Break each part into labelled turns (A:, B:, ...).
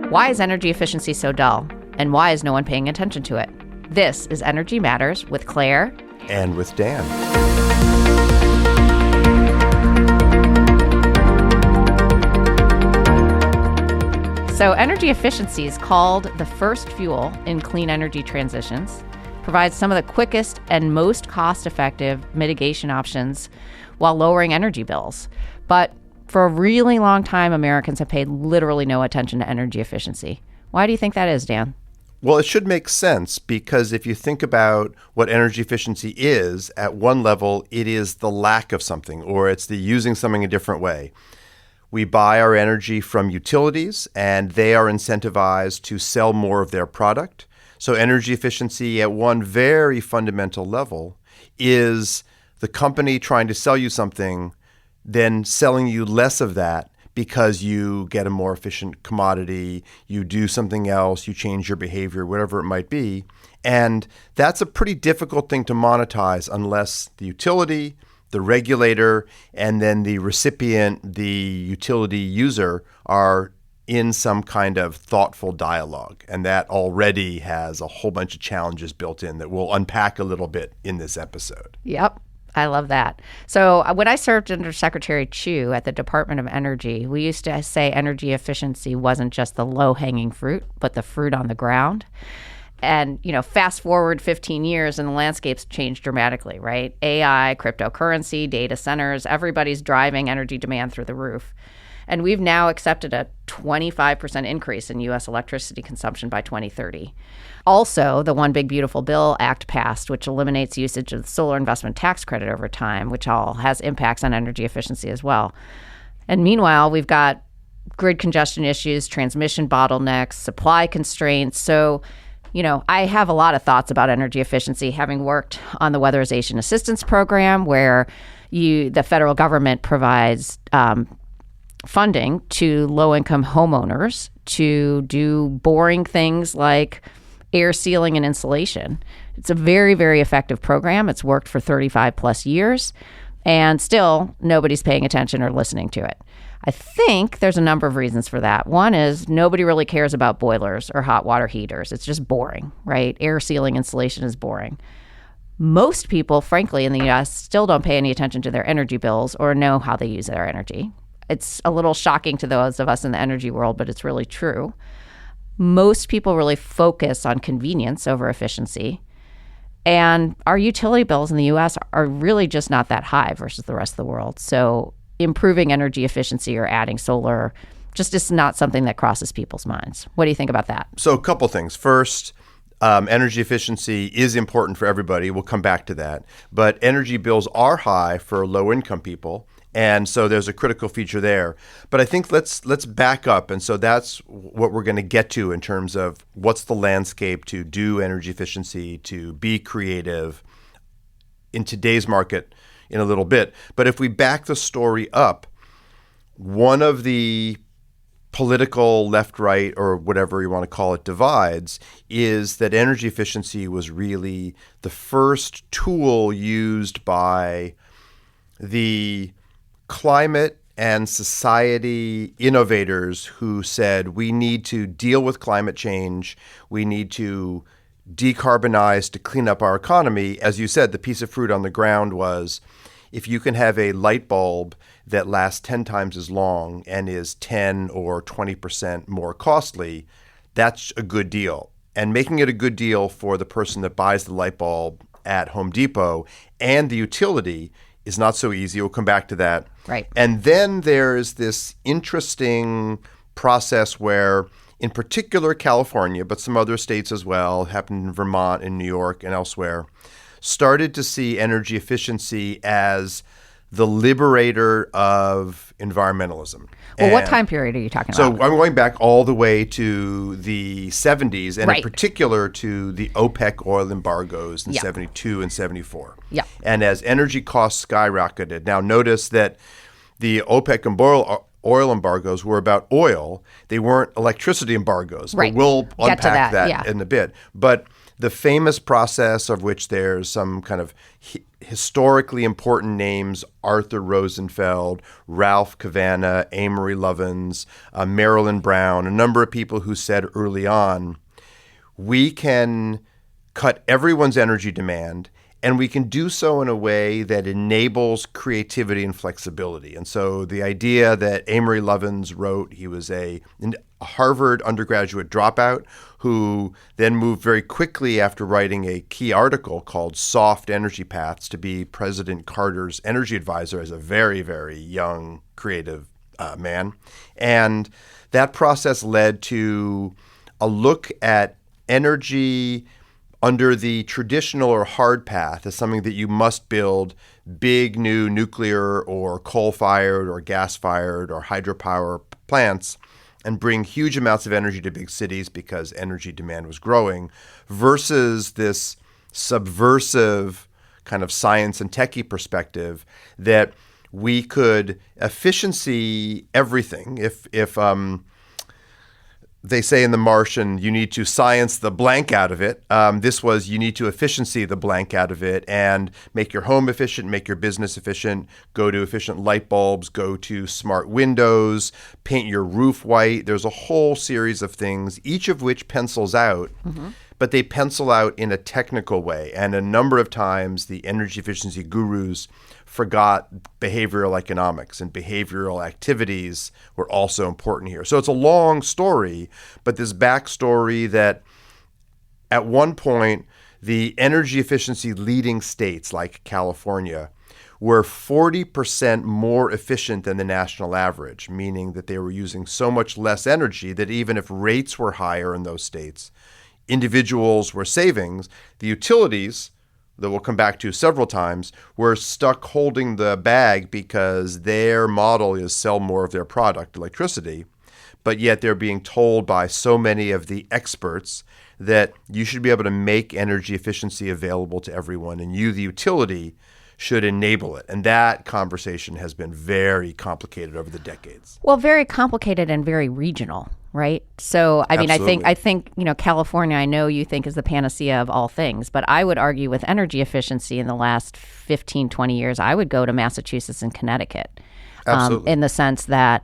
A: Why is energy efficiency so dull? And why is no one paying attention to it? This is Energy Matters with Claire.
B: And with Dan.
A: So energy efficiency is called the first fuel in clean energy transitions, provides some of the quickest and most cost-effective mitigation options while lowering energy bills. But for a really long time, Americans have paid literally no attention to energy efficiency. Why do you think that is, Dan?
B: Well, it should make sense because if you think about what energy efficiency is, at one level, it is the lack of something, or it's the using something a different way. We buy our energy from utilities, and they are incentivized to sell more of their product. So energy efficiency at one very fundamental level is the company trying to sell you something, then selling you less of that because you get a more efficient commodity, you do something else, you change your behavior, whatever it might be. And that's a pretty difficult thing to monetize unless the utility, the regulator, and then the recipient, the utility user, are in some kind of thoughtful dialogue. And that already has a whole bunch of challenges built in that we'll unpack a little bit in this episode.
A: Yep. I love that. So when I served under Secretary Chu at the Department of Energy, we used to say energy efficiency wasn't just the low-hanging fruit, but the fruit on the ground. And, fast forward 15 years and the landscape's changed dramatically, right? AI, cryptocurrency, data centers, everybody's driving energy demand through the roof. And we've now accepted a 25% increase in U.S. electricity consumption by 2030. Also, the One Big Beautiful Bill Act passed, which eliminates usage of the solar investment tax credit over time, which all has impacts on energy efficiency as well. And meanwhile, we've got grid congestion issues, transmission bottlenecks, supply constraints. So, I have a lot of thoughts about energy efficiency, having worked on the Weatherization Assistance Program, where the federal government provides funding to low-income homeowners to do boring things like air sealing and insulation. It's a very, very effective program. It's worked for 35 plus years, and still nobody's paying attention or listening to it. I think there's a number of reasons for that. One is nobody really cares about boilers or hot water heaters. It's just boring, right? Air sealing insulation is boring. Most people, frankly, in the U.S. still don't pay any attention to their energy bills or know how they use their energy. It's a little shocking to those of us in the energy world, but it's really true. Most people really focus on convenience over efficiency. And our utility bills in the U.S. are really just not that high versus the rest of the world. So improving energy efficiency or adding solar just is not something that crosses people's minds. What do you think about that?
B: So a couple things. First, energy efficiency is important for everybody. We'll come back to that. But energy bills are high for low-income people. And so there's a critical feature there. But I think let's back up. And so that's what we're going to get to in terms of what's the landscape to do energy efficiency, to be creative in today's market in a little bit. But if we back the story up, one of the political left-right or whatever you want to call it divides is that energy efficiency was really the first tool used by the climate and society innovators who said we need to deal with climate change, we need to decarbonize to clean up our economy. As you said, the piece of fruit on the ground was if you can have a light bulb that lasts 10 times as long and is 10 or 20% more costly, that's a good deal. And making it a good deal for the person that buys the light bulb at Home Depot and the utility is not so easy. We'll come back to that.
A: Right.
B: And then there's this interesting process where, in particular California, but some other states as well, happened in Vermont and New York and elsewhere, started to see energy efficiency as the liberator of environmentalism.
A: Well, what time period are you talking about?
B: So I'm going back all the way to the 70s, and
A: right.
B: in particular to the OPEC oil embargoes in 72 and 74.
A: Yeah.
B: And as energy costs skyrocketed, now notice that the OPEC and oil embargoes were about oil. They weren't electricity embargoes.
A: Right.
B: But we'll unpack
A: that
B: in a bit. But the famous process of which there's some kind of historically important names, Arthur Rosenfeld, Ralph Cavanagh, Amory Lovins, Marilyn Brown, a number of people who said early on, we can cut everyone's energy demand, and we can do so in a way that enables creativity and flexibility. And so the idea that Amory Lovins wrote, he was a Harvard undergraduate dropout who then moved very quickly after writing a key article called Soft Energy Paths to be President Carter's energy advisor as a very, very young, creative man. And that process led to a look at energy under the traditional or hard path as something that you must build big new nuclear or coal-fired or gas-fired or hydropower plants and bring huge amounts of energy to big cities because energy demand was growing, versus this subversive kind of science and techie perspective that we could efficiency everything. If they say in The Martian, you need to science the blank out of it. This was you need to efficiency the blank out of it and make your home efficient, make your business efficient, go to efficient light bulbs, go to smart windows, paint your roof white. There's a whole series of things, each of which pencils out, but they pencil out in a technical way. And a number of times the energy efficiency gurus forgot behavioral economics, and behavioral activities were also important here. So it's a long story, but this backstory that at one point the energy efficiency leading states like California were 40% more efficient than the national average, meaning that they were using so much less energy that even if rates were higher in those states, individuals were savings. The utilities, that we'll come back to several times, were stuck holding the bag because their model is sell more of their product, electricity, but yet they're being told by so many of the experts that you should be able to make energy efficiency available to everyone, and you, the utility, should enable it. And that conversation has been very complicated over the decades.
A: Well, very complicated and very regional, right? So, I mean, I think, California, I know you think is the panacea of all things, but I would argue with energy efficiency in the last 15, 20 years, I would go to Massachusetts and Connecticut.
B: Absolutely.
A: In the sense that,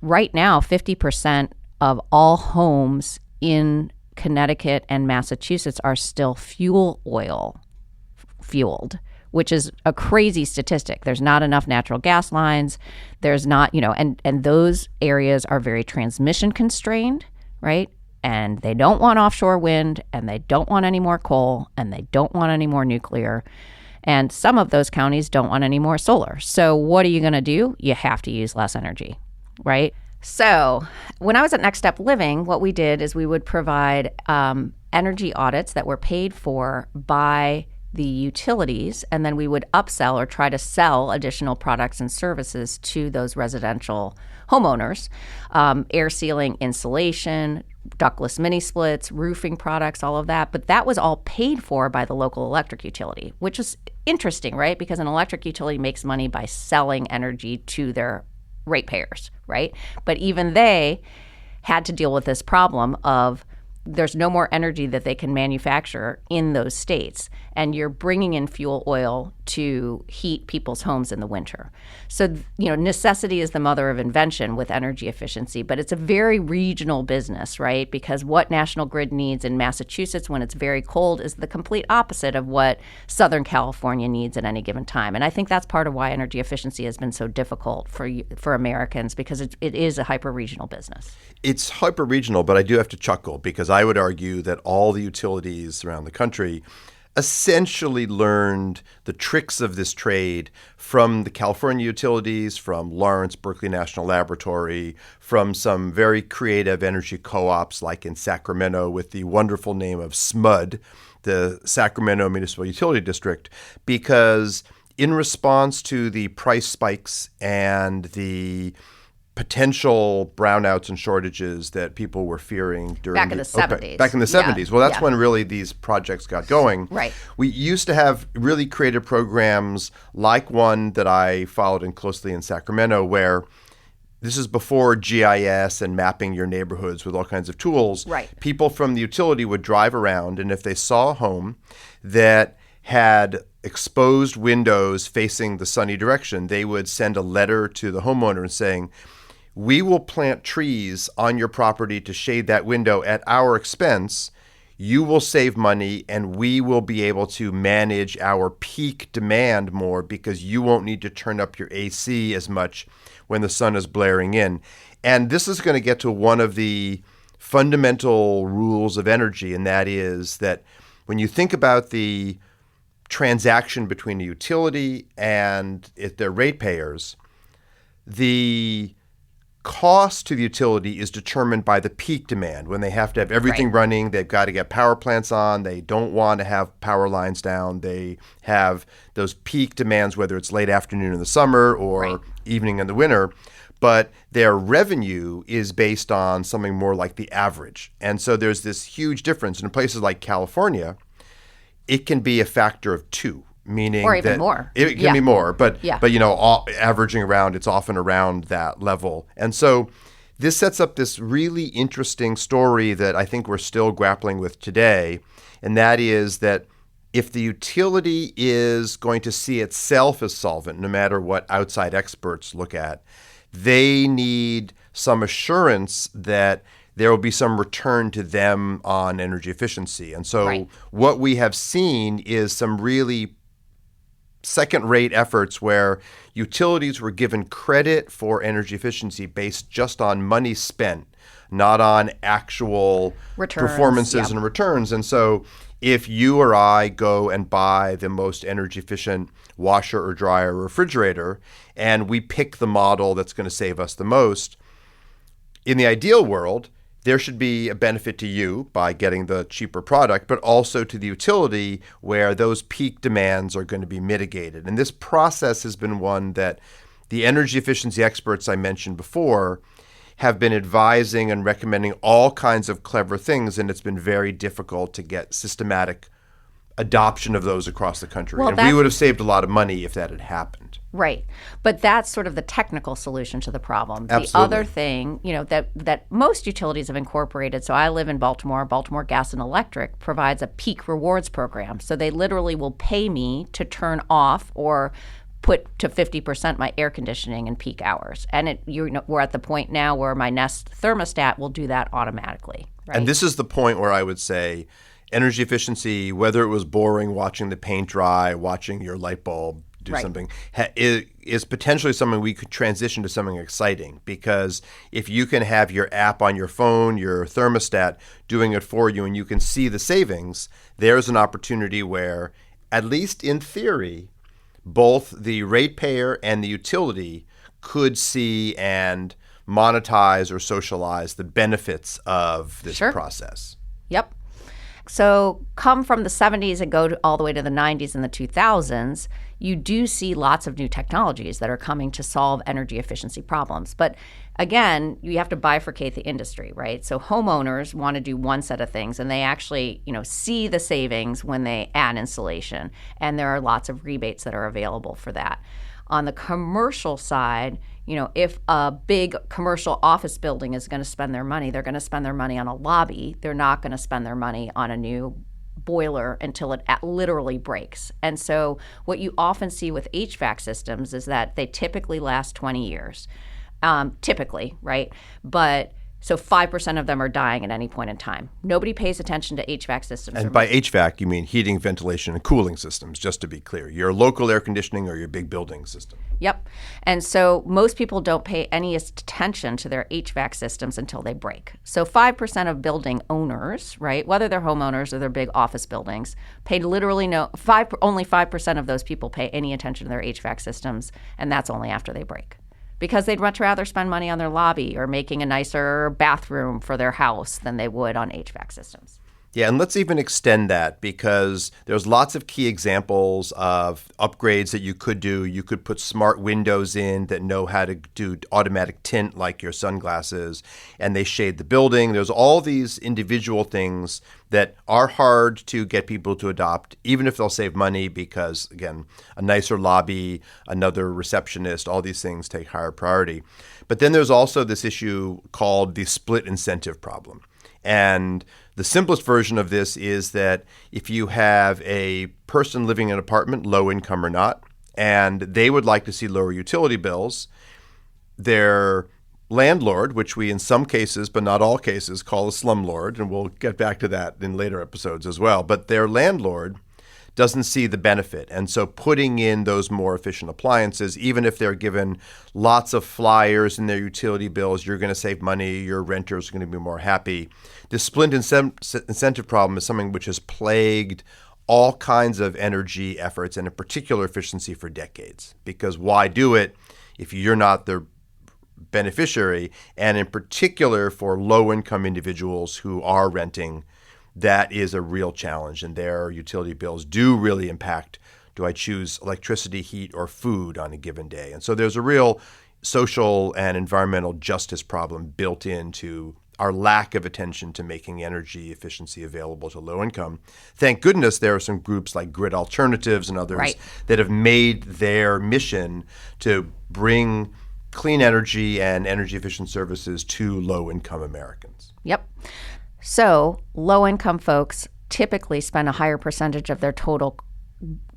A: right now, 50% of all homes in Connecticut and Massachusetts are still fuel oil fueled, which is a crazy statistic. There's not enough natural gas lines. There's not, and those areas are very transmission constrained, right? And they don't want offshore wind, and they don't want any more coal, and they don't want any more nuclear. And some of those counties don't want any more solar. So what are you going to do? You have to use less energy, right? So when I was at Next Step Living, what we did is we would provide energy audits that were paid for by the utilities, and then we would upsell or try to sell additional products and services to those residential homeowners, air sealing, insulation, ductless mini splits, roofing products, all of that. But that was all paid for by the local electric utility, which is interesting, right? Because an electric utility makes money by selling energy to their ratepayers, right? But even they had to deal with this problem of there's no more energy that they can manufacture in those states, and you're bringing in fuel oil to heat people's homes in the winter. So, necessity is the mother of invention with energy efficiency, but it's a very regional business, right? Because what National Grid needs in Massachusetts when it's very cold is the complete opposite of what Southern California needs at any given time. And I think that's part of why energy efficiency has been so difficult for Americans, because it is a hyper-regional business.
B: It's hyper-regional, but I do have to chuckle because I would argue that all the utilities around the country essentially learned the tricks of this trade from the California utilities, from Lawrence Berkeley National Laboratory, from some very creative energy co-ops like in Sacramento with the wonderful name of SMUD, the Sacramento Municipal Utility District, because in response to the price spikes and the potential brownouts and shortages that people were fearing during
A: back in the 70s.
B: Back in the 70s. Well, that's when really these projects got going.
A: Right.
B: We used to have really creative programs like one that I followed in closely in Sacramento, where this is before GIS and mapping your neighborhoods with all kinds of tools.
A: Right.
B: People from the utility would drive around, and if they saw a home that had exposed windows facing the sunny direction, they would send a letter to the homeowner saying, we will plant trees on your property to shade that window at our expense. You will save money and we will be able to manage our peak demand more because you won't need to turn up your AC as much when the sun is blaring in. And this is going to get to one of the fundamental rules of energy, and that is that when you think about the transaction between a utility and their ratepayers, the cost to the utility is determined by the peak demand. When they have to have everything running, they've got to get power plants on. They don't want to have power lines down. They have those peak demands, whether it's late afternoon in the summer or evening in the winter. But their revenue is based on something more like the average. And so there's this huge difference. In places like California, it can be a factor of 2. Meaning
A: or even
B: that
A: more.
B: It can be more, but averaging around, it's often around that level. And so this sets up this really interesting story that I think we're still grappling with today, and that is that if the utility is going to see itself as solvent, no matter what outside experts look at, they need some assurance that there will be some return to them on energy efficiency. And so what we have seen is some really second-rate efforts where utilities were given credit for energy efficiency based just on money spent, not on actual performances and returns. And so if you or I go and buy the most energy efficient washer or dryer or refrigerator, and we pick the model that's going to save us the most, in the ideal world, there should be a benefit to you by getting the cheaper product, but also to the utility where those peak demands are going to be mitigated. And this process has been one that the energy efficiency experts I mentioned before have been advising and recommending all kinds of clever things, and it's been very difficult to get systematic adoption of those across the country. And we would have saved a lot of money if that had happened.
A: Right. But that's sort of the technical solution to the problem.
B: Absolutely.
A: The other thing, that most utilities have incorporated, so I live in Baltimore Gas and Electric provides a peak rewards program. So they literally will pay me to turn off or put to 50% my air conditioning in peak hours. And we're at the point now where my Nest thermostat will do that automatically. Right?
B: And this is the point where I would say energy efficiency, whether it was boring watching the paint dry, watching your light bulb do something, is potentially something we could transition to something exciting. Because if you can have your app on your phone, your thermostat doing it for you, and you can see the savings, there's an opportunity where, at least in theory, both the ratepayer and the utility could see and monetize or socialize the benefits of this process.
A: Yep. So come from the 70s and go all the way to the 90s and the 2000s, you do see lots of new technologies that are coming to solve energy efficiency problems. But again, you have to bifurcate the industry, right? So homeowners want to do one set of things, and they actually, see the savings when they add insulation. And there are lots of rebates that are available for that. On the commercial side, if a big commercial office building is going to spend their money, they're going to spend their money on a lobby. They're not going to spend their money on a new boiler until it literally breaks. And so what you often see with HVAC systems is that they typically last 20 years, typically, right? But so 5% of them are dying at any point in time. Nobody pays attention to HVAC systems.
B: And by HVAC, you mean heating, ventilation, and cooling systems, just to be clear. Your local air conditioning or your big building system.
A: Yep. And so most people don't pay any attention to their HVAC systems until they break. So 5% of building owners, right, whether they're homeowners or they're big office buildings, only 5% of those people pay any attention to their HVAC systems, and that's only after they break. Because they'd much rather spend money on their lobby or making a nicer bathroom for their house than they would on HVAC systems.
B: Yeah, and let's even extend that, because there's lots of key examples of upgrades that you could do. You could put smart windows in that know how to do automatic tint like your sunglasses, and they shade the building. There's all these individual things that are hard to get people to adopt, even if they'll save money, because, again, a nicer lobby, another receptionist, all these things take higher priority. But then there's also this issue called the split incentive problem. And the simplest version of this is that if you have a person living in an apartment, low income or not, and they would like to see lower utility bills, their landlord, which we in some cases, but not all cases, call a slumlord, and we'll get back to that in later episodes as well, but their landlord doesn't see the benefit. And so putting in those more efficient appliances, even if they're given lots of flyers in their utility bills, you're going to save money, your renters are going to be more happy. This split incentive problem is something which has plagued all kinds of energy efforts, and in particular efficiency, for decades. Because why do it if you're not the beneficiary? And in particular for low-income individuals who are renting, that is a real challenge, and their utility bills do really impact, do I choose electricity, heat, or food on a given day? And so there's a real social and environmental justice problem built into our lack of attention to making energy efficiency available to low income. Thank goodness there are some groups like Grid Alternatives and others that have made their mission to bring clean energy and energy efficient services to low income Americans.
A: Yep. So low-income folks typically spend a higher percentage of their total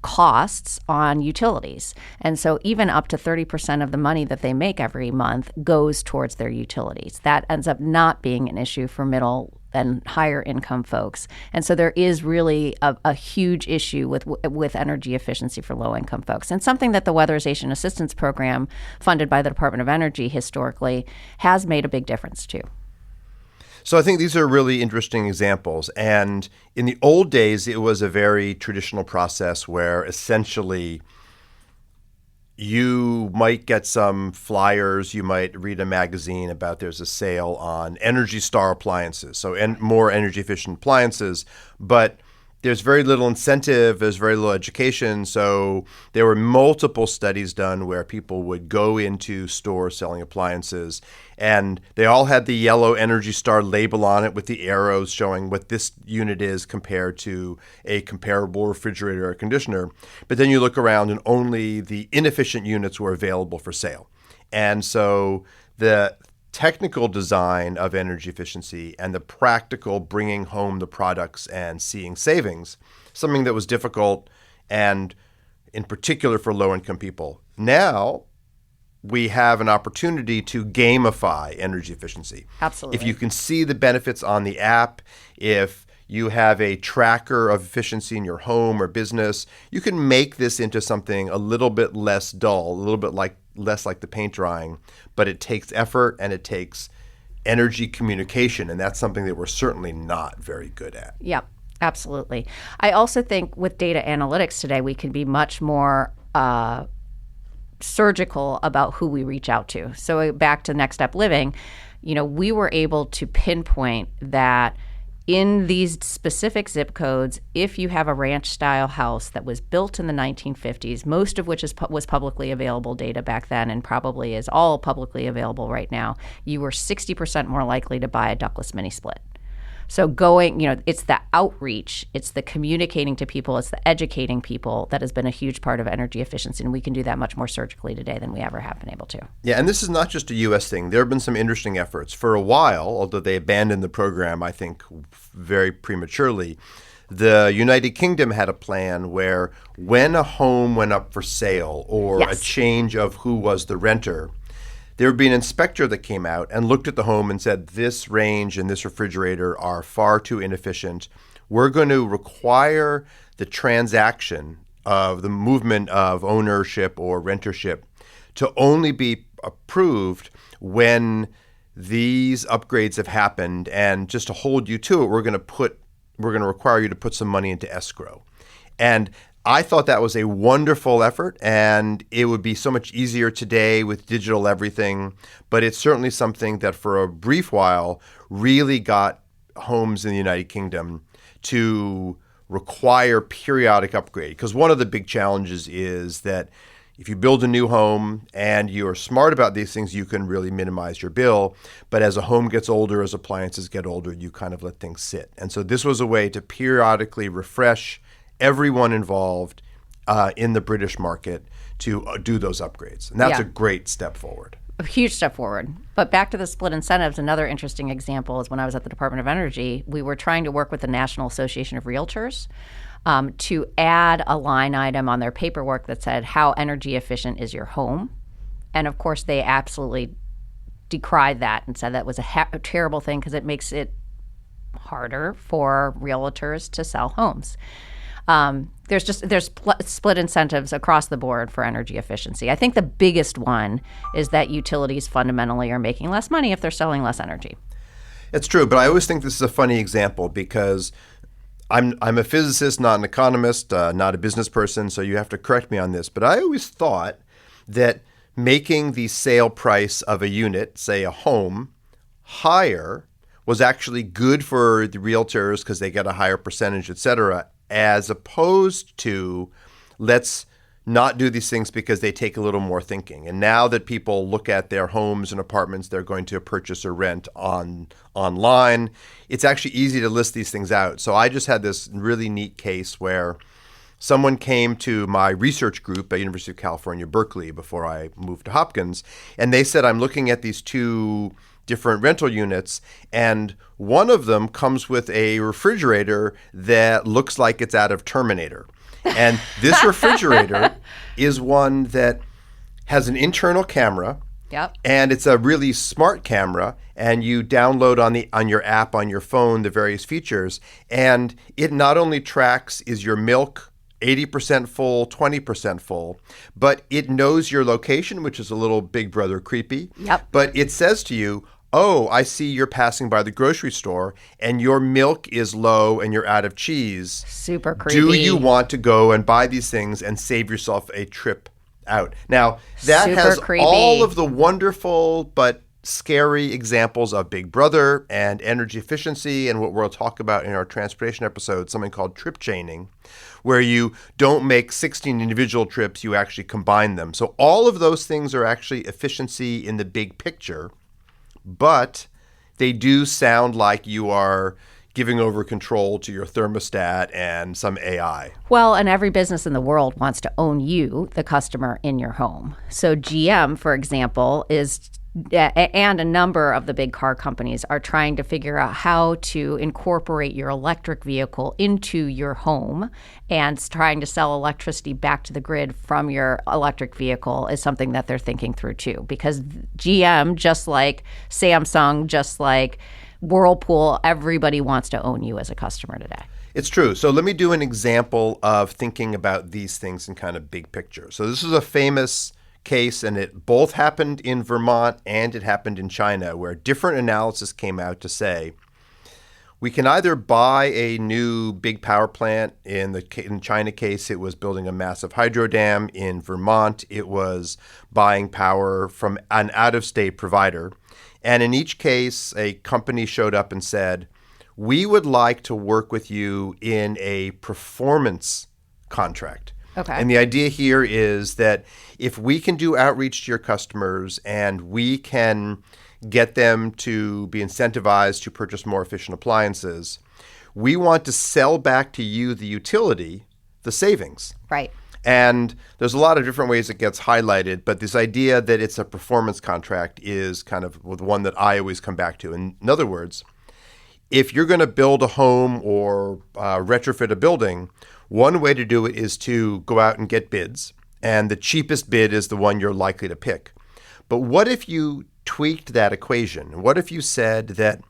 A: costs on utilities. And so even up to 30% of the money that they make every month goes towards their utilities. That ends up not being an issue for middle and higher income folks. And so there is really a huge issue with energy efficiency for low-income folks, and something that the Weatherization Assistance Program, funded by the Department of Energy historically, has made a big difference too.
B: So I think these are really interesting examples. And in the old days, it was a very traditional process where essentially you might get some flyers, you might read a magazine about there's a sale on Energy Star appliances, so more energy efficient appliances, but there's very little incentive, there's very little education. So there were multiple studies done where people would go into stores selling appliances, and they all had the yellow Energy Star label on it with the arrows showing what this unit is compared to a comparable refrigerator or conditioner. But then you look around and only the inefficient units were available for sale. And so the technical design of energy efficiency and the practical bringing home the products and seeing savings, something that was difficult, and in particular for low-income people. Now we have an opportunity to gamify energy efficiency.
A: Absolutely.
B: If you can see the benefits on the app, if you have a tracker of efficiency in your home or business, you can make this into something a little bit less dull, a little bit less like the paint drying, but it takes effort and it takes energy communication, and that's something that we're certainly not very good at.
A: Yep, absolutely. I also think with data analytics today, we can be much more surgical about who we reach out to. So back to Next Step Living, we were able to pinpoint that in these specific zip codes, if you have a ranch-style house that was built in the 1950s, most of which was publicly available data back then and probably is all publicly available right now, you were 60% more likely to buy a ductless mini-split. So it's the outreach, it's the communicating to people, it's the educating people that has been a huge part of energy efficiency, and we can do that much more surgically today than we ever have been able to.
B: Yeah, and this is not just a U.S. thing. There have been some interesting efforts. For a while, although they abandoned the program, I think, very prematurely, the United Kingdom had a plan where when a home went up for sale or a change of who was the renter, there would be an inspector that came out and looked at the home and said, this range and this refrigerator are far too inefficient. We're going to require the transaction of the movement of ownership or rentership to only be approved when these upgrades have happened. And just to hold you to it, we're going to require you to put some money into escrow. And I thought that was a wonderful effort, and it would be so much easier today with digital everything. But it's certainly something that for a brief while really got homes in the United Kingdom to require periodic upgrade. Because one of the big challenges is that if you build a new home and you're smart about these things, you can really minimize your bill. But as a home gets older, as appliances get older, you kind of let things sit. And so this was a way to periodically refresh everyone involved in the British market to do those upgrades. And that's a great step forward.
A: A huge step forward. But back to the split incentives, another interesting example is when I was at the Department of Energy, we were trying to work with the National Association of Realtors to add a line item on their paperwork that said, how energy efficient is your home? And of course, they absolutely decried that and said that was a terrible thing because it makes it harder for realtors to sell homes. There's split incentives across the board for energy efficiency. I think the biggest one is that utilities fundamentally are making less money if they're selling less energy.
B: It's true, but I always think this is a funny example because I'm a physicist, not an economist, not a business person, so you have to correct me on this. But I always thought that making the sale price of a unit, say a home, higher was actually good for the realtors because they get a higher percentage, et cetera, as opposed to let's not do these things because they take a little more thinking. And now that people look at their homes and apartments they're going to purchase or rent online, it's actually easy to list these things out. So I just had this really neat case where someone came to my research group at University of California, Berkeley, before I moved to Hopkins, and they said, I'm looking at these two different rental units, and one of them comes with a refrigerator that looks like it's out of Terminator. And this refrigerator is one that has an internal camera.
A: Yep.
B: And it's a really smart camera, and you download on your app on your phone the various features, and it not only tracks is your milk 80% full, 20% full, but it knows your location, which is a little Big Brother creepy.
A: Yep.
B: But it says to you, oh, I see you're passing by the grocery store and your milk is low and you're out of cheese.
A: Super creepy.
B: Do you want to go and buy these things and save yourself a trip out? Now, that
A: Super
B: has
A: creepy.
B: all of the wonderful but scary examples of Big Brother and energy efficiency and what we'll talk about in our transportation episode, something called trip chaining, where you don't make 16 individual trips, you actually combine them. So all of those things are actually efficiency in the big picture, but they do sound like you are giving over control to your thermostat and some AI.
A: Well, and every business in the world wants to own you, the customer, in your home. So GM, for example, and a number of the big car companies are trying to figure out how to incorporate your electric vehicle into your home, and trying to sell electricity back to the grid from your electric vehicle is something that they're thinking through too. Because GM, just like Samsung, just like Whirlpool, everybody wants to own you as a customer today.
B: It's true. So let me do an example of thinking about these things in kind of big picture. So this is a famous case, and it both happened in Vermont and it happened in China, where different analysis came out to say we can either buy a new big power plant. In China case, it was building a massive hydro dam. In Vermont, it was buying power from an out-of-state provider. And in each case, a company showed up and said, we would like to work with you in a performance contract.
A: Okay.
B: And the idea here is that if we can do outreach to your customers and we can get them to be incentivized to purchase more efficient appliances, we want to sell back to you, the utility, the savings.
A: Right.
B: And there's a lot of different ways it gets highlighted, but this idea that it's a performance contract is kind of the one that I always come back to. In other words, if you're going to build a home or retrofit a building, one way to do it is to go out and get bids, and the cheapest bid is the one you're likely to pick. But what if you tweaked that equation? What if you said that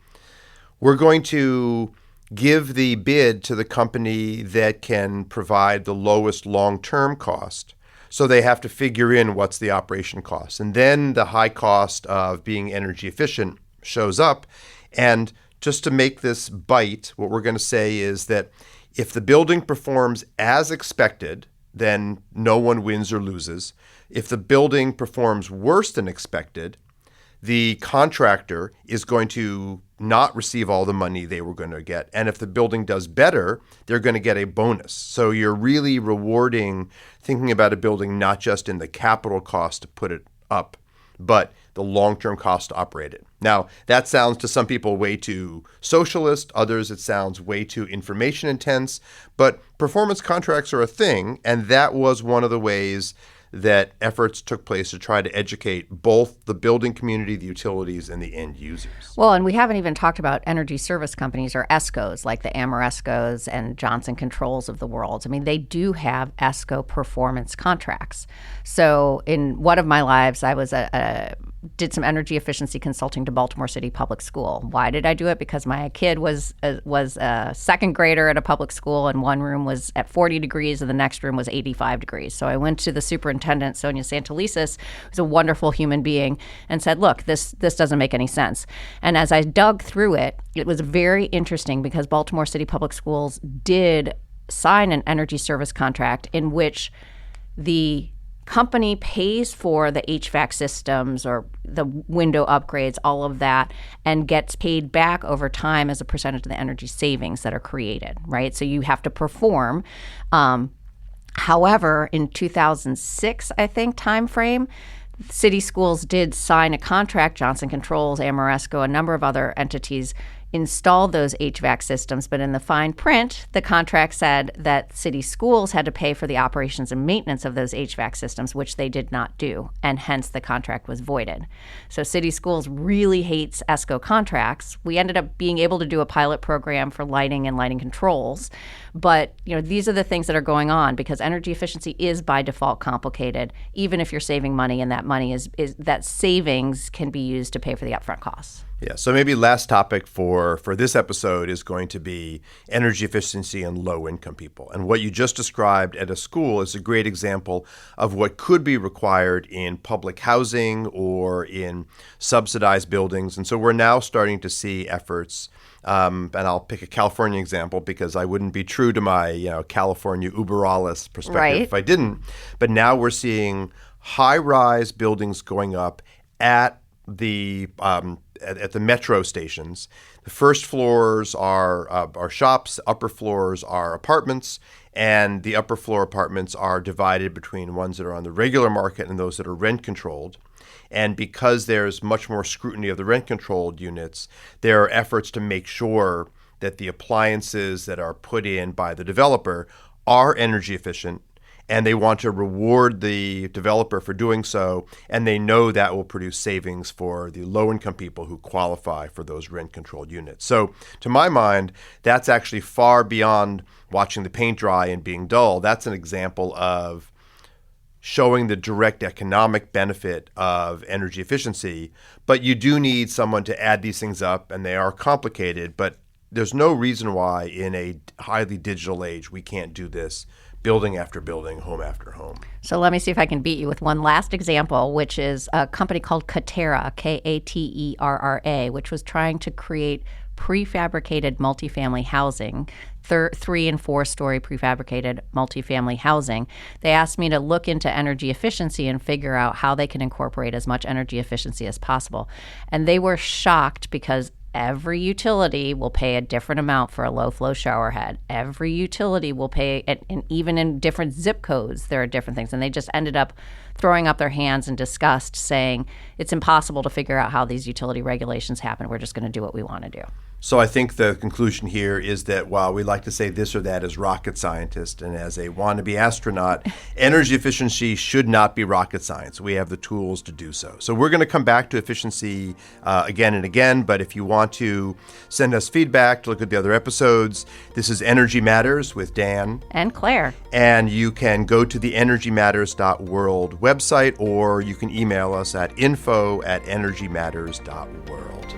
B: we're going to give the bid to the company that can provide the lowest long-term cost, so they have to figure in what's the operation cost, and then the high cost of being energy efficient shows up. And just to make this bite, what we're going to say is that if the building performs as expected, then no one wins or loses. If the building performs worse than expected, the contractor is going to not receive all the money they were going to get. And if the building does better, they're going to get a bonus. So you're really rewarding thinking about a building not just in the capital cost to put it up, but the long-term cost to operate it. Now, that sounds to some people way too socialist. Others, it sounds way too information intense. But performance contracts are a thing, and that was one of the ways that efforts took place to try to educate both the building community, the utilities, and the end users.
A: Well, and we haven't even talked about energy service companies or ESCOs like the Amerescos and Johnson Controls of the world. I mean, they do have ESCO performance contracts. So in one of my lives, I was did some energy efficiency consulting to Baltimore City Public School. Why did I do it? Because my kid was a second grader at a public school, and one room was at 40 degrees and the next room was 85 degrees. So I went to the superintendent, Sonia Santelises, who's a wonderful human being, and said, look, this doesn't make any sense. And as I dug through it, it was very interesting because Baltimore City Public Schools did sign an energy service contract in which the company pays for the HVAC systems or the window upgrades, all of that, and gets paid back over time as a percentage of the energy savings that are created, right? So you have to perform. However, in 2006, I think, timeframe, city schools did sign a contract, Johnson Controls, Ameresco, a number of other entities installed those HVAC systems, but in the fine print, the contract said that city schools had to pay for the operations and maintenance of those HVAC systems, which they did not do, and hence the contract was voided. So city schools really hates ESCO contracts. We ended up being able to do a pilot program for lighting and lighting controls, but these are the things that are going on because energy efficiency is by default complicated, even if you're saving money, and that money is that savings can be used to pay for the upfront costs.
B: Yeah, so maybe last topic for this episode is going to be energy efficiency and low-income people. And what you just described at a school is a great example of what could be required in public housing or in subsidized buildings. And so we're now starting to see efforts, and I'll pick a California example because I wouldn't be true to my California uberalis perspective if I didn't. But now we're seeing high-rise buildings going up at the metro stations. The first floors are shops, upper floors are apartments, and the upper floor apartments are divided between ones that are on the regular market and those that are rent controlled. And because there's much more scrutiny of the rent controlled units, there are efforts to make sure that the appliances that are put in by the developer are energy efficient, and they want to reward the developer for doing so, and they know that will produce savings for the low-income people who qualify for those rent-controlled units. So to my mind, that's actually far beyond watching the paint dry and being dull. That's an example of showing the direct economic benefit of energy efficiency, but you do need someone to add these things up, and they are complicated, but there's no reason why in a highly digital age we can't do this building after building, home after home.
A: So let me see if I can beat you with one last example, which is a company called Katerra, Katerra, which was trying to create prefabricated multifamily housing, 3- and 4-story prefabricated multifamily housing. They asked me to look into energy efficiency and figure out how they can incorporate as much energy efficiency as possible. And they were shocked because every utility will pay a different amount for a low-flow shower head. Every utility will pay, and even in different zip codes, there are different things. And they just ended up throwing up their hands in disgust, saying it's impossible to figure out how these utility regulations happen. We're just going to do what we want to do.
B: So I think the conclusion here is that while we like to say this or that as rocket scientists and as a wannabe astronaut, energy efficiency should not be rocket science. We have the tools to do so. So we're going to come back to efficiency again and again, but if you want to send us feedback, to look at the other episodes, this is Energy Matters with Dan
A: and Claire.
B: And you can go to the energymatters.world website, or you can email us at info@energymatters.world.